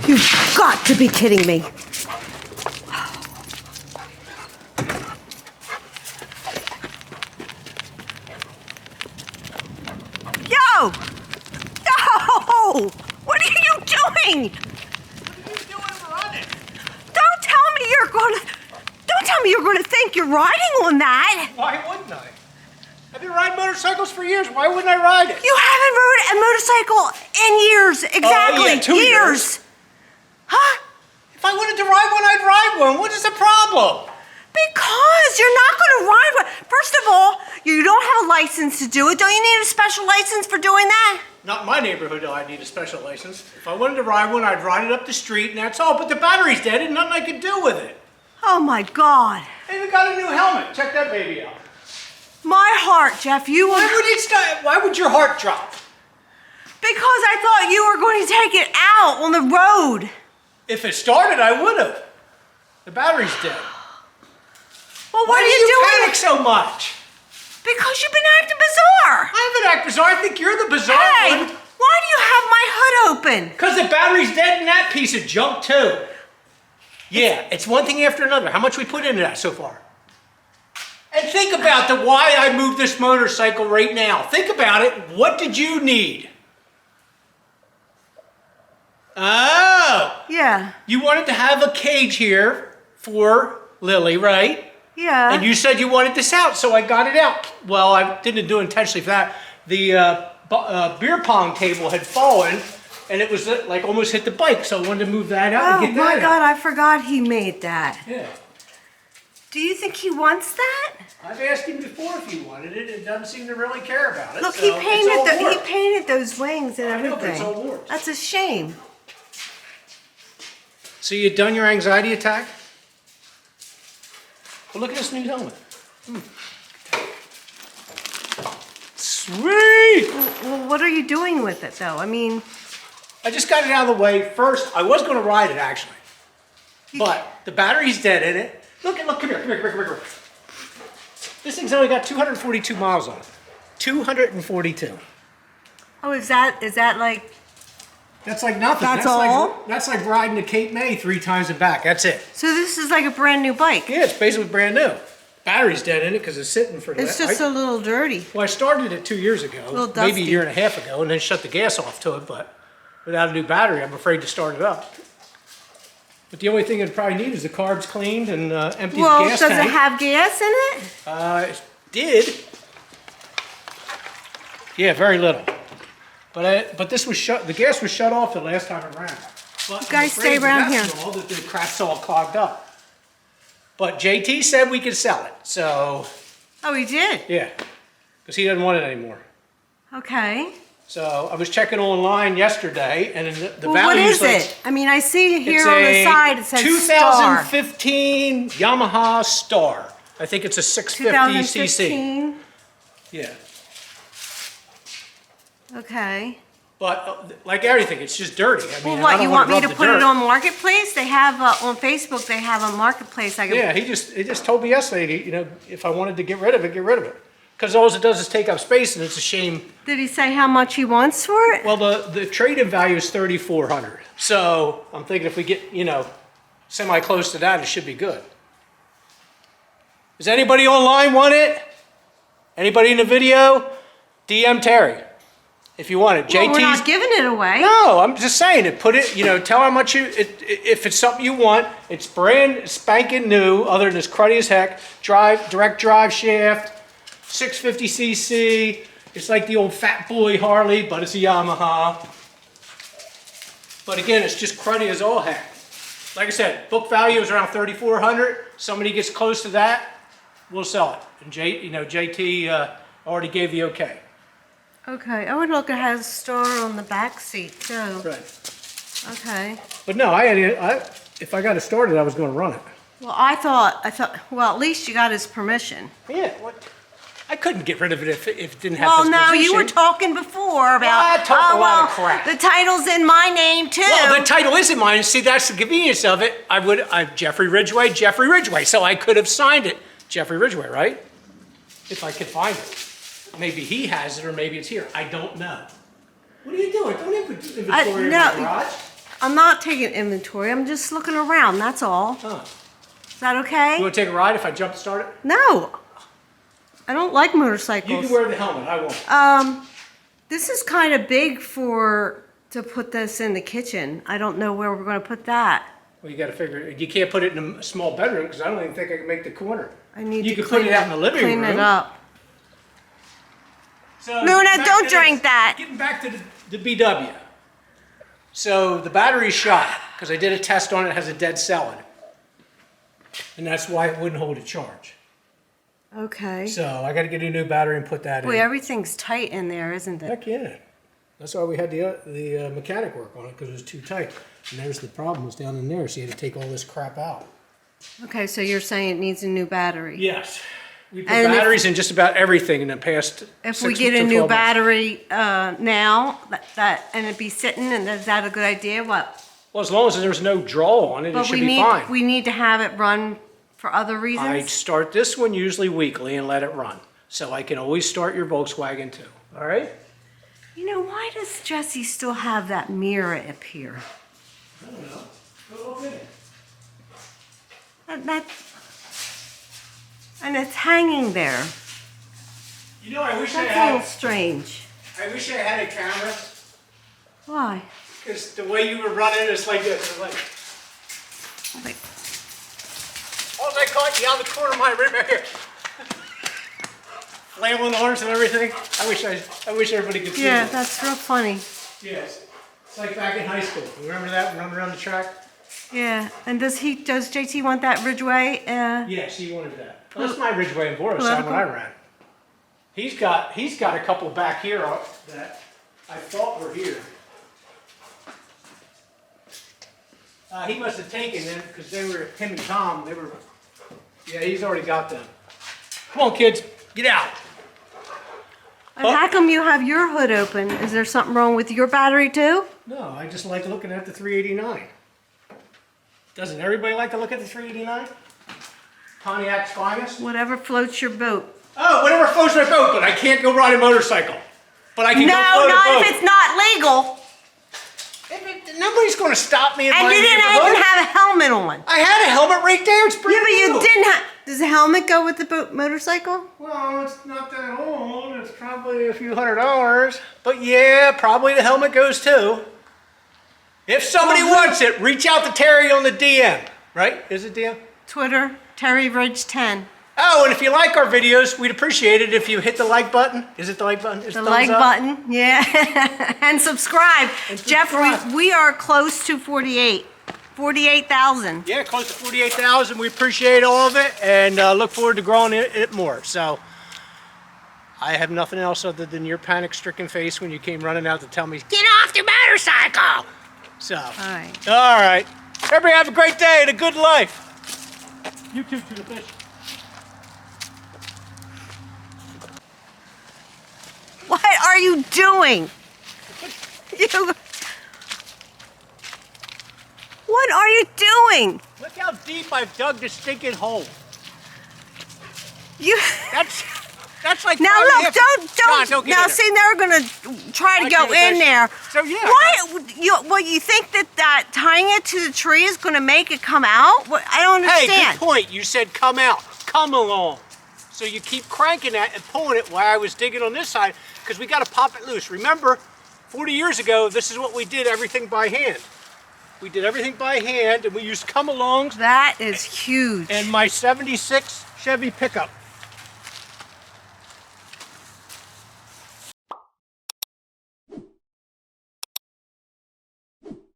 You've got to be kidding me. Yo! Yo! What are you doing? Don't tell me you're gonna think you're riding on that. Why wouldn't I? I've been riding motorcycles for years. Why wouldn't I ride it? You haven't rode a motorcycle in years. Exactly. Yeah, 2 years. Huh? If I wanted to ride one, I'd ride one. What is the problem? Because you're not gonna ride one. First of all, you don't have a license to do it. Don't you need a special license for doing that? Not in my neighborhood, do I need a special license. If I wanted to ride one, I'd ride it up the street and that's all. But the battery's dead and nothing I could do with it. Oh my God. I even got a new helmet. Check that baby out. My heart, Jeff, you Why would it stop? Why would your heart drop? Because I thought you were going to take it out on the road. If it started, I would have. The battery's dead. Well, Why what are do you doing? panic so much? Because you've been acting bizarre. I haven't acted bizarre. I think you're the bizarre Hey, one. why do you have my hood open? Because the battery's dead in that piece of junk too. Yeah, it's one thing after another. How much we put into that so far? And think about why I moved this motorcycle right now. Think about it. What did you need? Oh. Yeah. You wanted to have a cage here for Lily, right? Yeah. And you said you wanted this out, so I got it out. Well, I didn't do it intentionally for that. The beer pong table had fallen, and it was like almost hit the bike, so I wanted to move that out and get that out. Oh my God, I forgot he made that. Yeah. Do you think he wants that? I've asked him before if he wanted it. It doesn't seem to really care about it. Look, so he painted those wings and I know, everything. but it's all warped. That's a shame. So you done your anxiety attack? Well, look at this new helmet. Sweet! Well, what are you doing with it, though? I mean... I just got it out of the way. First, I was going to ride it, actually. But the battery's dead in it. Look, come here. This thing's only got 242 miles on it. 242. Oh, is that like... That's like nothing. That's all? That's like riding to Cape May 3 times and back. That's it. So this is like a brand new bike? Yeah, it's basically brand new. Battery's dead in it because it's sitting for... It's just a little dirty. Well, I started it 2 years ago. A little dusty. Maybe a year and a half ago, and then shut the gas off to it, but without a new battery, I'm afraid to start it up. But the only thing it'd probably need is the carbs cleaned and empty the gas tank. Well, does it have gas in it? It did. Yeah, very little. But this was shut. The gas was shut off the last time around. But You guys stay around here. All that the crap's all clogged up. But JT said we could sell it, so Oh, he did? yeah, because he doesn't want it anymore. Okay. So I was checking online yesterday, and the Well, value what is it? I mean, I see here it's on the a side it says Star. 2015 Yamaha Star. I think it's a 650 cc. 2015? Yeah. Okay. But like everything, it's just dirty. I mean, Well, I what, don't you wanna want me to rub the put it dirt. on Marketplace? They have, on Facebook, they have a Marketplace. I can. Yeah, he just told me yesterday, you know, if I wanted to get rid of it, get rid of it. Because all it does is take up space, and it's a shame. Did he say how much he wants for it? Well, the trade-in value is $3,400. So I'm thinking if we get, you know, semi-close to that, it should be good. Does anybody online want it? Anybody in the video? DM Terry if you want it. Well, JT's. we're not giving it away. No, I'm just saying it. Put it, you know, tell how much if it's something you want. It's brand spanking new, other than it's cruddy as heck. Direct drive shaft, 650cc. It's like the old Fat Boy Harley, but it's a Yamaha. But again, it's just cruddy as all heck. Like I said, book value is around $3,400. Somebody gets close to that, we'll sell it. And JT already gave the okay. Okay. Oh, and look, it has Star on the back seat, too. Right. Okay. But no, if I got it started, I was going to run it. Well, I thought, well, at least you got his permission. Yeah, what? I couldn't get rid of it if it didn't have Well, this no, you were position. talking before about, Well, I talked a lot of crap. the title's in my name, too. Well, the title isn't mine. See, that's the convenience of it. I'm Jeffrey Ridgway. So I could have signed it Jeffrey Ridgway, right? If I could find it. Maybe he has it, or maybe it's here. I don't know. What are you doing? Don't inventory in no. the garage. I'm not taking inventory. I'm just looking around. That's all. Oh. Is that okay? You want to take a ride if I jump start it? No. I don't like motorcycles. You can wear the helmet. I won't. This is kind of big to put this in the kitchen. I don't know where we're going to put that. Well, you got to figure. You can't put it in a small bedroom because I don't even think I can make the corner. I need You to can put it out in the living room. Clean it up. So Luna, back don't to drink this. that. Getting back to the BW. So the battery's shot because I did a test on it. It has a dead cell in it. And that's why it wouldn't hold a charge. Okay. So I got to get a new battery and put that Boy, in. everything's tight in there, isn't it? Heck yeah. That's why we had the mechanic work on it because it was too tight. And there's the problem was down in there, so you had to take all this crap out. Okay, so you're saying it needs a new battery. Yes. We put And batteries in just about everything in the past If 6 we get to a 12 new months. battery now, and it'd be sitting, and is that a good idea? What? Well, as long as there's no draw on it, it But should be fine. we need to have it run for other I reasons? start this one usually weekly and let it run. So I can always start your Volkswagen too. All right? You know, why does Jesse still have that mirror up here? I don't know. Go look in it. And it's hanging there. You know, I wish That's a little strange. I wish I had a camera Why? because the way you were running is like this. It's like, Like, all I caught you out the corner of my rib right here. Flailing arms and everything. I wish everybody could see yeah, that. that's real funny. Yes. It's like back in high school. Remember that? Running around the track? Yeah, and does JT want that Ridgway? Yes, he wanted that. Well, that's my Ridgway and Boris when I ran. He's got a couple back here that I thought were here. He must have taken them because they were him and Tom. They were. Yeah, he's already got them. Come on, kids, get out. And how come you have your hood open? Is there something wrong with your battery too? No, I just like looking at the 389. Doesn't everybody like to look at the 389? Pontiac's finest. Whatever floats your boat. Oh, whatever floats my boat, but I can't go ride a motorcycle. But I can No, go float not a boat. if it's not legal. Nobody's going to stop me in And my you didn't neighborhood. even have a helmet on. I had a helmet right there. It's Yeah, pretty but you didn't have. Does the helmet go with the motorcycle? Well, it's not that old. It's probably a few $100. But yeah, probably the helmet goes too. If somebody wants it, reach out to Terry on the DM. Right? Is it DM? Twitter, Terry Ridge 10. Oh, and if you like our videos, we'd appreciate it if you hit the like button. Is it the like button? Is The thumbs like up? button, yeah. And subscribe. And Jeff, subscribe. we are close to 48,000. Yeah, close to 48,000. We appreciate all of it and look forward to growing it more. So I have nothing else other than your panic-stricken face when you came running out to tell me, get off the motorcycle. So, All right. all right. Everybody have a great day and a good life. You too, to the fish. What are you doing? What are you doing? Look how deep I've dug this stinking hole. You That's like now probably look, John, don't get now in there. see they're gonna try to I go can't in touch- there. So, yeah, What you think that tying it to the tree is gonna make it come out? What, I don't Hey, understand. good point. You said come out, come along. So you keep cranking that and pulling it while I was digging on this side because we got to pop it loose. Remember, 40 years ago, this is what we did, everything by hand. We did everything by hand and we used come-alongs That is huge. and my 76 Chevy pickup.